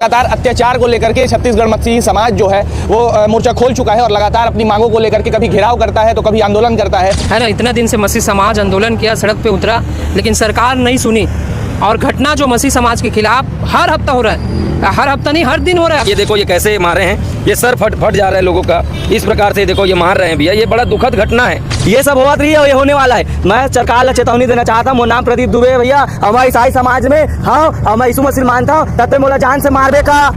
लगातार अत्याचार को लेकर के छत्तीसगढ़ मसीही समाज जो है वो मोर्चा खोल चुका है और लगातार अपनी मांगों को लेकर के कभी घेराव करता है तो कभी आंदोलन करता है ना। इतना दिन से मसीह समाज आंदोलन किया, सड़क पे उतरा, लेकिन सरकार नहीं सुनी। और घटना जो मसीह समाज के खिलाफ हर हफ्ता हो रहा है, हर हफ्ता नहीं हर दिन हो रहा है। ये देखो ये कैसे मारे हैं, ये सर फट जा रहा है लोगों का, इस प्रकार से देखो ये मार रहे हैं भैया। ये बड़ा दुखद घटना है, ये सब होता रही है, ये होने वाला है। मैं सरकार को चेतावनी देना चाहता हूँ। मोर नाम प्रदीप दुबे भैया, हमारे ईसाई समाज में हाँ हम यीशु मसीह मानता हूँ, तब मोला जान से मारबे का।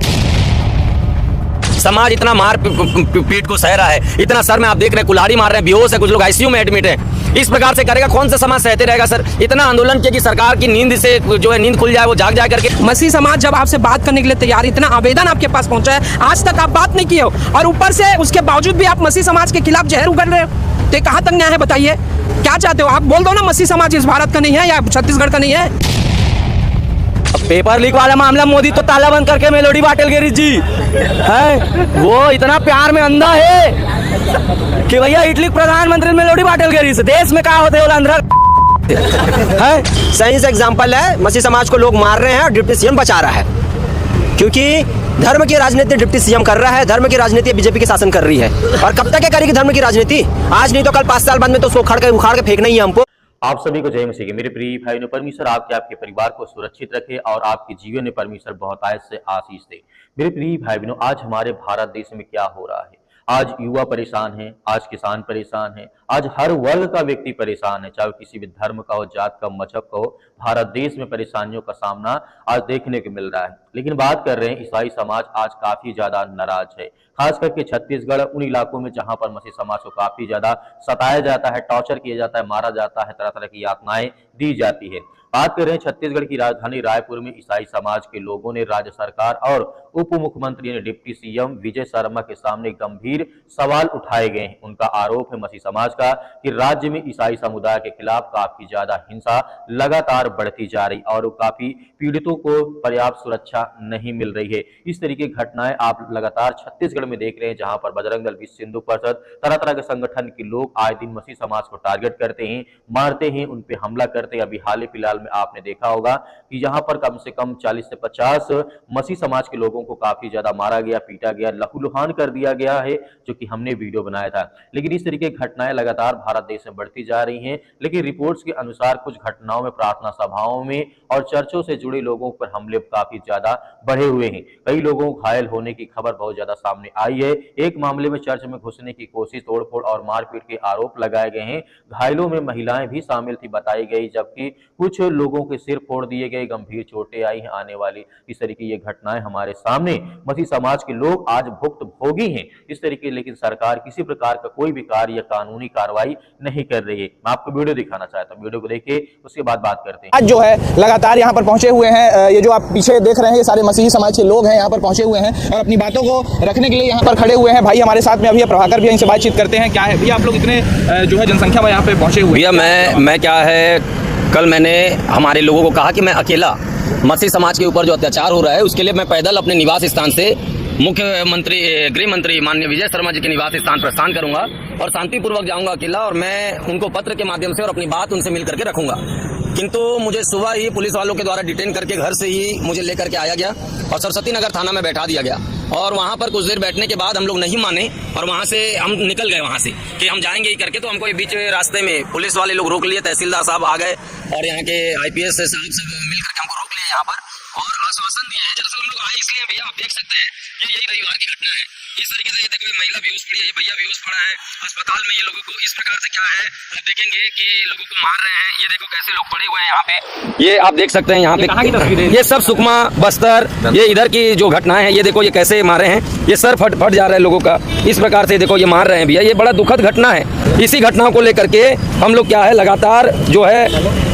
समाज इतना मार पीट को सह रहा है, इतना सर में आप देख रहे हैं कुल्हाड़ी मार रहे हैं, बेहोश है, कुछ लोग आईसीयू में एडमिट है। इस प्रकार से करेगा कौन सा समाज सहते रहेगा सर? इतना आंदोलन किया कि सरकार की नींद से जो है नींद खुल जाए, वो जाग जाए करके। मसीह समाज जब आपसे बात करने के लिए तैयार, इतना आवेदन आपके पास पहुंचा है, आज तक आप बात नहीं किए हो, और ऊपर से उसके बावजूद भी आप मसीह समाज के खिलाफ जहर उगल रहे हो। तो कहाँ तक न्याय है बताइए? क्या चाहते हो आप? बोल दो ना, मसीह समाज इस भारत का नहीं है या छत्तीसगढ़ का नहीं है। पेपर लीक वाला मामला मोदी तो ताला बंद करके मेलोडी बाटल गिरी जी है, वो इतना प्यार में अंधा है कि भैया इटली प्रधानमंत्री मेलोडी बाटल गिरी से देश में कहा होते है। सही से एग्जाम्पल है, मसीह समाज को लोग मार रहे हैं और डिप्टी सीएम बचा रहा है, क्योंकि धर्म की राजनीति डिप्टी सीएम कर रहा है, धर्म की राजनीति बीजेपी के शासन कर रही है। और कब तक क्या करेगी धर्म की राजनीति? आज नहीं तो कल 5 साल बाद में तो उसको उखाड़ के फेंकना ही है हमको। आप सभी को जय मसीह की। मेरे प्रिय भाई, परमेश्वर आपके परिवार को सुरक्षित रखे और आपके जीवन में परमेश्वर बहुतायत से आशीष दे। मेरे प्रिय भाई बहनों, आज हमारे भारत देश में क्या हो रहा है? आज युवा परेशान है, आज किसान परेशान है, आज हर वर्ग का व्यक्ति परेशान है, चाहे किसी भी धर्म का हो, जात का, मजहब का हो। भारत देश में परेशानियों का सामना आज देखने को मिल रहा है। लेकिन बात कर रहे हैं, ईसाई समाज आज काफी ज्यादा नाराज है, खास करके छत्तीसगढ़, उन इलाकों में जहां पर मसीह समाज को काफी ज्यादा सताया जाता है, टॉर्चर किया जाता है, मारा जाता है, तरह तरह की यातनाएं दी जाती है। बात कर रहे हैं छत्तीसगढ़ की राजधानी रायपुर में ईसाई समाज के लोगों ने राज्य सरकार और उप मुख्यमंत्री ने डिप्टी सीएम विजय शर्मा के सामने गंभीर सवाल उठाए गए हैं। उनका आरोप है मसीह समाज का कि राज्य में ईसाई समुदाय के खिलाफ काफी ज्यादा हिंसा लगातार बढ़ती जा रही और काफी पीड़ितों को पर्याप्त सुरक्षा नहीं मिल रही है। इस तरीके की घटनाएं आप लगातार छत्तीसगढ़ में देख रहे हैं, जहां पर बजरंग दल, विश्व हिंदू परिषद, तरह तरह के संगठन के लोग आए दिन मसीह समाज को टारगेट करते हैं, मारते हैं, उन पर हमला करते हैं। अभी हाल फिलहाल में आपने देखा होगा कि यहाँ पर कम से कम 40 से 50 मसीह समाज के लोगों को काफी ज्यादा मारा गया, पीटा गया, लहूलुहान कर दिया गया है, जो कि हमने वीडियो बनाया था। लेकिन इस तरीके की घटनाएं लगातार भारत देश में बढ़ती जा रही हैं। लेकिन रिपोर्ट्स के अनुसार कुछ घटनाओं में प्रार्थना सभाओं में और चर्चों से जुड़े लोगों पर हमले काफी ज्यादा बढ़े हुए हैं। कई लोगों को घायल होने की खबर बहुत ज्यादा सामने आई है। एक मामले में चर्च में घुसने की कोशिश, तोड़फोड़ और मारपीट के आरोप लगाए गए हैं। घायलों में महिलाएं भी शामिल थी बताई गई, जबकि कुछ लोगों के सिर फोड़ दिए गए, गंभीर चोटें आई हैं आने वाली। इस तरीके ये घटनाएं हमारे सामने मसीह समाज के लोग आज भुक्त भोगी हैं इस तरीके। लेकिन सरकार किसी प्रकार का कोई भी कार्य या कानूनी कार्रवाई नहीं कर रही है। मैं आपको वीडियो दिखाना चाहता हूं, वीडियो को देखिए, उसके बाद बात करते हैं। आज जो है लगातार यहाँ पर पहुंचे हुए हैं, ये जो आप पीछे देख रहे हैं, ये सारे मसीही समाज के लोग हैं, यहाँ पर पहुंचे हुए हैं और अपनी बातों को रखने के लिए यहाँ पर खड़े हुए हैं। भाई हमारे साथ में अभी प्रभाकर भी, इनसे बातचीत करते हैं। क्या है भैया, आप लोग इतने जो है जनसंख्या में यहाँ पे पहुंचे हुए? भैया मैं क्या है, कल मैंने हमारे लोगों को कहा कि मैं अकेला मसीह समाज के ऊपर जो अत्याचार हो रहा है उसके लिए मैं पैदल अपने निवास स्थान से मुख्यमंत्री, गृह मंत्री माननीय विजय शर्मा जी के निवास स्थान प्रस्थान करूंगा और शांतिपूर्वक जाऊंगा अकेला, और मैं उनको पत्र के माध्यम से और अपनी बात उनसे मिल करके रखूंगा। किंतु मुझे सुबह ही पुलिस वालों के द्वारा डिटेन करके घर से ही मुझे लेकर के आया गया और सरस्वती नगर थाना में बैठा दिया गया। और वहां पर कुछ देर बैठने के बाद हम लोग नहीं माने और वहां से हम निकल गए वहां से कि हम जाएंगे ही करके। तो हमको बीच रास्ते में पुलिस वाले लोग रोक लिए, तहसीलदार साहब आ गए और यहाँ के IPS साहब सब मिल करके हमको रोक लिए यहाँ पर और आश्वासन दिया है। दरअसल हम लोग आए इसलिए भैया, आप देख सकते हैं ये यही रविवार की घटना है। इस तरीके से ये देखो, महिला बेहोश पड़ी है, ये भैया बेहोश पड़ा है अस्पताल में। ये लोगों को इस प्रकार से क्या है, आप देखेंगे कि लोगों को मार रहे हैं। ये देखो कैसे लोग पड़े हुए हैं यहाँ पे, ये आप देख सकते हैं यहाँ पे। कहाँ की तस्वीर है? ये सब सुकमा, बस्तर, ये इधर की जो घटनाएं हैं, ये देखो ये कैसे मारे हैं, ये सर फट जा रहा है लोगों का, इस प्रकार से देखो ये मार रहे हैं भैया। ये बड़ा दुखद घटना है। इसी घटना को लेकर के हम लोग क्या है, लगातार जो है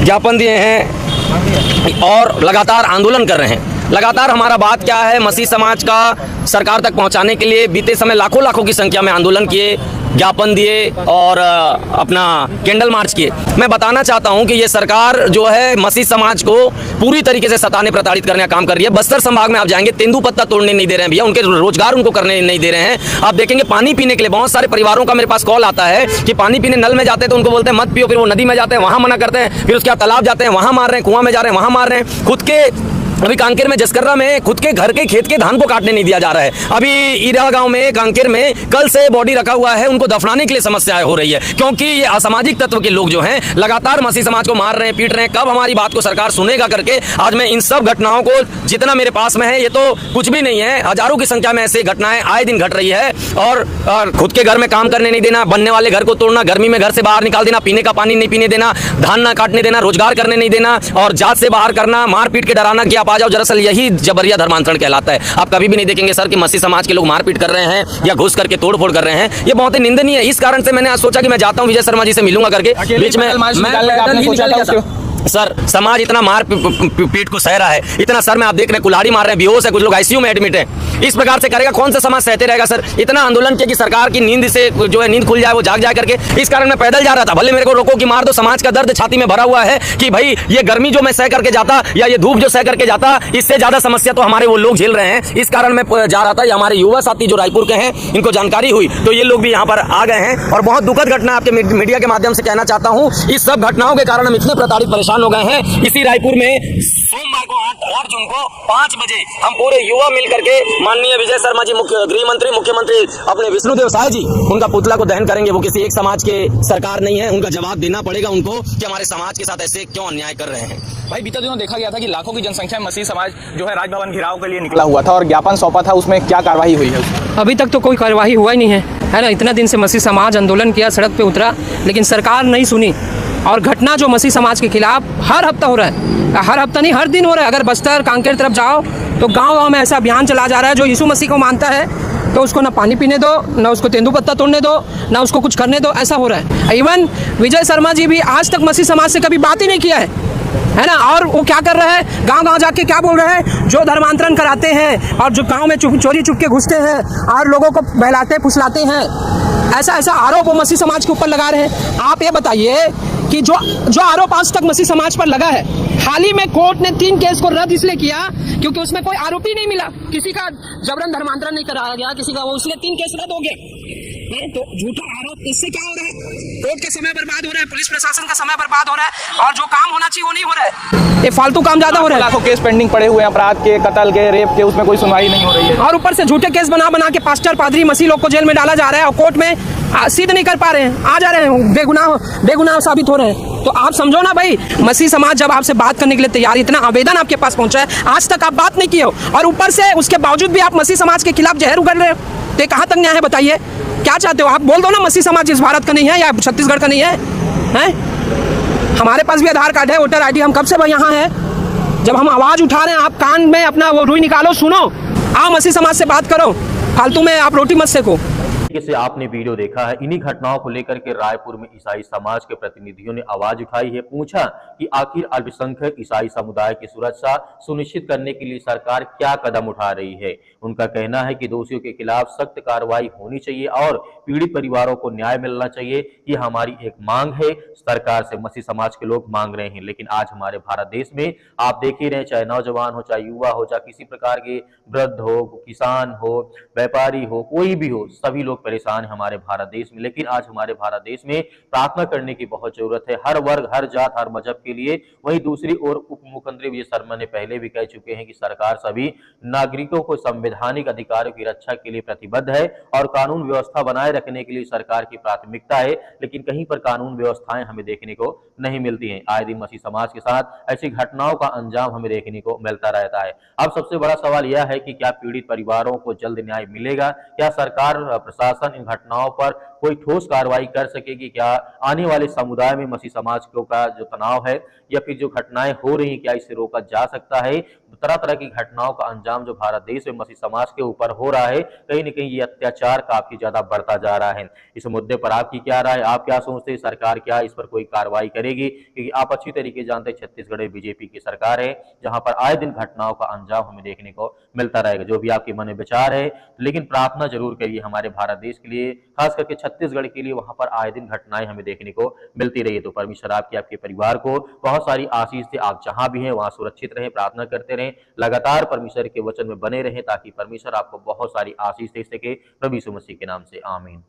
ज्ञापन दिए हैं और लगातार आंदोलन कर रहे हैं। लगातार हमारा बात क्या है, मसीह समाज का सरकार तक पहुंचाने के लिए बीते समय लाखों की संख्या में आंदोलन किए, ज्ञापन दिए और अपना कैंडल मार्च किए। मैं बताना चाहता हूं कि ये सरकार जो है मसीह समाज को पूरी तरीके से सताने प्रताड़ित करने का काम कर रही है। बस्तर संभाग में आप जाएंगे, तेंदुपत्ता तोड़ने नहीं दे रहे हैं भैया, उनके रोजगार उनको करने नहीं दे रहे हैं। आप देखेंगे पानी पीने के लिए बहुत सारे परिवारों का मेरे पास कॉल आता है कि पानी पीने नल में जाते हैं तो उनको बोलते हैं मत पियो, फिर वो नदी में जाते हैं वहां मना करते हैं, फिर उसके बाद तालाब जाते हैं वहां मार रहे हैं, कुआं में जा रहे हैं वहां मार रहे हैं। खुद के अभी कांकेर में जसकर्रा में खुद के घर के खेत के धान को काटने नहीं दिया जा रहा है। अभी ईरा गांव में कांकेर में कल से बॉडी रखा हुआ है, उनको दफनाने के लिए समस्याएं हो रही है, क्योंकि ये असामाजिक तत्व के लोग जो हैं लगातार मसीह समाज को मार रहे हैं, पीट रहे हैं। कब हमारी बात को सरकार सुनेगा करके आज मैं इन सब घटनाओं को, जितना मेरे पास में है ये तो कुछ भी नहीं है, हजारों की संख्या में ऐसी घटनाएं आए दिन घट रही है। और खुद के घर में काम करने नहीं देना, बनने वाले घर को तोड़ना, गर्मी में घर से बाहर निकाल देना, पीने का पानी नहीं पीने देना, धान ना काटने देना, रोजगार करने नहीं देना और जात से बाहर करना, मार पीट के डराना कि आप आ जाओ। दरअसल यही जबरिया धर्मांतरण कहलाता है। आप कभी भी नहीं देखेंगे सर कि मसीह समाज के लोग मारपीट कर रहे हैं या घुस करके तोड़फोड़ कर रहे हैं। ये बहुत ही निंदनीय है। इस कारण से मैंने आज सोचा कि मैं जाता हूं विजय शर्मा जी से मिलूंगा करके। बीच में सर समाज इतना मार पीट को सह रहा है, इतना सर में आप देख रहे हैं कुल्हाड़ी मार रहे हैं, बेहोश है, कुछ लोग आईसीयू में एडमिट है। इस प्रकार से करेगा कौन सा समाज सहते रहेगा सर? इतना आंदोलन किया कि सरकार की नींद से जो है नींद खुल जाए, वो जाग जाए करके। इस कारण मैं पैदल जा रहा था, भले मेरे को रोको कि मार दो, समाज का दर्द छाती में भरा हुआ है कि भाई ये गर्मी जो मैं सह करके जाता या ये धूप जो सह करके जाता, इससे ज्यादा समस्या तो हमारे वो लोग झेल रहे हैं। इस कारण मैं जा रहा था। ये हमारे युवा साथी जो रायपुर के हैं, इनको जानकारी हुई तो ये लोग भी यहाँ पर आ गए हैं। और बहुत दुखद घटना आपके मीडिया के माध्यम से कहना चाहता हूँ, इस सब घटनाओं के कारण हम इतने प्रताड़ित परेशान हो गए हैं। इसी रायपुर में सोमवार को 8 जून को 5 बजे हम पूरे युवा मिल करके माननीय विजय शर्मा जी, गृह मंत्री, मुख्यमंत्री अपने विष्णुदेव साय जी, उनका पुतला को दहन करेंगे। वो किसी एक समाज के सरकार नहीं है, उनका जवाब देना पड़ेगा उनको कि हमारे समाज के साथ ऐसे क्यों अन्याय कर रहे हैं। भाई बीते दिनों देखा गया था कि लाखों की जनसंख्या में मसीह समाज जो है राजभवन घेराव के लिए निकला हुआ था और ज्ञापन सौंपा था, उसमें क्या कार्रवाई हुई है? अभी तक तो कोई कार्रवाई हुआ ही नहीं है ना। इतना दिन से मसीह समाज आंदोलन किया, सड़क पे उतरा, लेकिन सरकार नहीं सुनी। और घटना जो मसीह समाज के खिलाफ हर हफ्ता हो रहा है, हर हफ्ता नहीं हर दिन हो रहा है। अगर बस्तर कांकेर तरफ जाओ तो गांव-गांव में ऐसा अभियान चला जा रहा है। जो यीशु मसीह को मानता है तो उसको ना पानी पीने दो, ना उसको तेंदुपत्ता तोड़ने दो, ना उसको कुछ करने दो, ऐसा हो रहा है। इवन विजय शर्मा जी भी आज तक मसीह समाज से कभी बात ही नहीं किया है ना। और वो क्या कर रहा है, गांव-गांव जाके क्या बोल रहे हैं, जो धर्मांतरण कराते हैं और जो गांव में चोरी चुप के घुसते हैं और लोगों को बहलाते फुसलाते हैं, ऐसा आरोप वो मसीह समाज के ऊपर लगा रहे हैं। आप ये बताइए कि जो आरोप आज तक मसीह समाज पर लगा है, हाल ही में कोर्ट ने 3 केस को रद्द इसलिए किया क्योंकि उसमें कोई आरोपी नहीं मिला, किसी का जबरन धर्मांतरण नहीं कराया गया, किसी का वो, इसलिए 3 केस रद्द हो गए। तो झूठा आरोप, इससे क्या हो रहा है, कोर्ट का समय बर्बाद हो रहा है, पुलिस प्रशासन का समय बर्बाद हो रहा है, और जो काम होना चाहिए वो नहीं हो रहा है। ये फालतू काम ज्यादा हो रहा है। लाखों केस पेंडिंग पड़े हुए हैं, अपराध के, कत्ल के, रेप के, उसमें कोई सुनवाई नहीं हो रही है। और ऊपर से झूठे केस बना के पास्टर, पादरी, मसीह लोग को जेल में डाला जा रहा है और कोर्ट में सिद्ध नहीं कर पा रहे हैं, आ जा रहे हैं, बेगुनाह साबित हो रहे हैं। तो आप समझो ना भाई, मसीह समाज जब आपसे बात करने के लिए तैयार, इतना आवेदन आपके पास पहुंचा है, आज तक आप बात नहीं किए हो, और ऊपर से उसके बावजूद भी आप मसीह समाज के खिलाफ जहर उगल रहे हो, तो ये कहाँ तक न्याय है बताइए? क्या चाहते हो आप? बोल दो ना मसीह समाज इस भारत का नहीं है या छत्तीसगढ़ का नहीं है, हैं? हमारे पास भी आधार कार्ड है, वोटर ID, हम कब से भाई यहाँ है? जब हम आवाज़ उठा रहे हैं, आप कान में अपना वो रुई निकालो, सुनो, आओ मसीह समाज से बात करो, फालतू में आप रोटी मत सेको। से आपने वीडियो देखा है, इन्हीं घटनाओं को लेकर के रायपुर में ईसाई समाज के प्रतिनिधियों ने आवाज उठाई है। पूछा कि आखिर अल्पसंख्यक ईसाई समुदाय की सुरक्षा सुनिश्चित करने के लिए सरकार क्या कदम उठा रही है। उनका कहना है कि दोषियों के खिलाफ सख्त कार्रवाई होनी चाहिए और पीड़ित परिवारों को न्याय मिलना चाहिए। ये हमारी एक मांग है, सरकार से मसीह समाज के लोग मांग रहे हैं। लेकिन आज हमारे भारत देश में आप देख ही रहे, चाहे नौजवान हो, चाहे युवा हो, चाहे किसी प्रकार के वृद्ध हो, किसान हो, व्यापारी हो, कोई भी हो, सभी लोग परेशान है हमारे भारत देश में। लेकिन आज हमारे भारत देश में प्रार्थना करने की बहुत जरूरत है, हर वर्ग, हर जात, हर मजहब के लिए। वहीं दूसरी ओर उप मुख्यमंत्री विजय शर्मा ने पहले भी कह चुके हैं कि सरकार सभी नागरिकों को संवैधानिक अधिकारों की रक्षा के लिए प्रतिबद्ध है और कानून व्यवस्था बनाए रखने के लिए सरकार की प्राथमिकता है। लेकिन कहीं पर कानून व्यवस्थाएं हमें देखने को नहीं मिलती हैं। आए दिन मसीह समाज के साथ ऐसी घटनाओं का अंजाम हमें देखने को मिलता रहता है। अब सबसे बड़ा सवाल यह है कि क्या पीड़ित परिवारों को जल्द न्याय मिलेगा? क्या सरकार, प्रशासन इन घटनाओं पर कोई ठोस कार्रवाई कर सकेगी? क्या आने वाले समुदाय में मसीह समाज का जो तनाव है या फिर जो घटनाएं हो रही हैं, क्या इसे रोका जा सकता है? तरह तरह की घटनाओं का अंजाम जो भारत देश में मसीह समाज के ऊपर हो रहा है, कहीं न कहीं ये अत्याचार काफी ज्यादा बढ़ता जा रहा है। इस मुद्दे पर आपकी क्या राय, आप क्या सोचते हैं? सरकार क्या इस पर कोई कार्रवाई करेगी? क्योंकि आप अच्छी तरीके जानते हैं छत्तीसगढ़ में बीजेपी की सरकार है, जहां पर आए दिन घटनाओं का अंजाम हमें देखने को मिलता रहेगा। जो भी आपके मन में विचार है, लेकिन प्रार्थना जरूर करिए हमारे भारत देश के लिए, खास करके छत्तीसगढ़ के लिए। वहां पर आए दिन घटनाएं हमें देखने को मिलती रही है। तो परमेश्वर आपके परिवार को बहुत सारी आशीष दे, आप जहां भी हैं वहां सुरक्षित रहें, प्रार्थना करते रहें, लगातार परमेश्वर के वचन में बने रहें, ताकि परमेश्वर आपको बहुत सारी आशीष दे सके। प्रभु यीशु मसीह के नाम से आमीन।